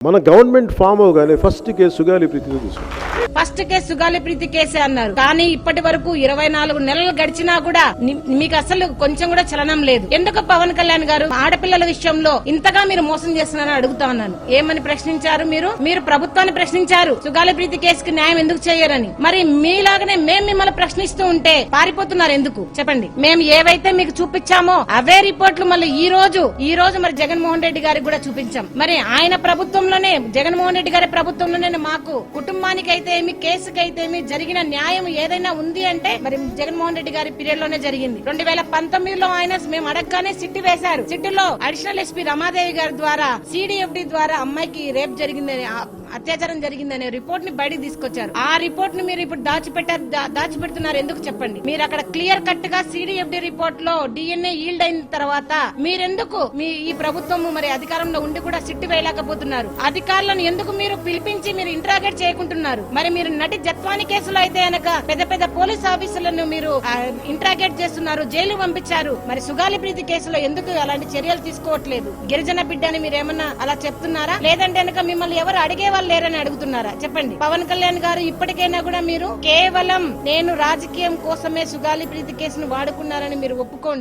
మన government form అవగానే first case Sugali ప్రీతిలో తీసుకుంటాం. ఫస్ట్ కేసు సుగాలి ప్రీతి కేసే అన్నారు. కానీ ఇప్పటి వరకు 24 నెలలు గడిచినా కూడా మీకు అసలు కొంచెం కూడా చలనం లేదు. ఎందుకు పవన్ కళ్యాణ్ గారు ఆడపిల్లల విషయంలో ఇంతగా మీరు మోసం చేస్తున్నారని అడుగుతా ఉన్నాను. ఏమని ప్రశ్నించారు మీరు ప్రభుత్వాన్ని ప్రశ్నించారు సుగాలి ప్రీతి కేసుకి న్యాయం ఎందుకు చేయరని. మరి మీలాగనే మేము మిమ్మల్ని ప్రశ్నిస్తూ ఉంటే పారిపోతున్నారు ఎందుకు చెప్పండి. మేము ఏవైతే మీకు చూపించామో అవే రిపోర్ట్లు మళ్ళీ ఈ రోజు మరి జగన్మోహన్ రెడ్డి గారికి కూడా చూపించాం. మరి ఆయన ప్రభుత్వంలోనే జగన్మోహన్ రెడ్డి గారి ప్రభుత్వంలోనే మాకు కుటుంబానికి అయితే కేసుకైతే జరిగిన న్యాయం ఏదైనా ఉంది అంటే మరి జగన్మోహన్ రెడ్డి గారి పీరియడ్ లోనే జరిగింది. 2019లో ఆయన మేము అడగగానే సిట్టు వేశారు. సిట్టులో అడిషనల్ ఎస్పీ రమాదేవి గారి ద్వారా సిడిఎఫ్డి ద్వారా అమ్మాయికి రేప్ జరిగిందని అత్యాచారం జరిగిందనే రిపోర్ట్ ని బయటకు తీసుకొచ్చారు. ఆ రిపోర్ట్ ని మీరు ఇప్పుడు దాచిపెడుతున్నారు ఎందుకు చెప్పండి. మీరు అక్కడ క్లియర్ కట్ గా సిడిఎఫ్డి రిపోర్ట్ లో డిఎన్ఏ ఈల్డ్ అయిన తర్వాత మీరెందుకు ఈ ప్రభుత్వం మరి అధికారంలో ఉండి కూడా సిట్టు వేయలేకపోతున్నారు. అధికారులను ఎందుకు మీరు పిలిపించి మీరు ఇంట్రాగేట్ చేయకుంటున్నారు. మరి మీరు నటి జత్వాని కేసులో అయితే గనక పెద్ద పోలీస్ ఆఫీసర్లను మీరు ఇంట్రాగేట్ చేస్తున్నారు, జైలు పంపించారు. మరి సుగాలి ప్రీతి కేసులో ఎందుకు అలాంటి చర్యలు తీసుకోవట్లేదు. గిరిజన బిడ్డ అని మీరు ఏమన్నా అలా చెప్తున్నారా, లేదంటే గనక మిమ్మల్ని ఎవరు అడిగే లేరని అడుగుతున్నారా చెప్పండి. పవన్ కళ్యాణ్ గారు ఇప్పటికైనా కూడా మీరు కేవలం నేను రాజకీయం కోసమే సుగాలి ప్రీతి కేసును వాడుకున్నారని మీరు ఒప్పుకోండి.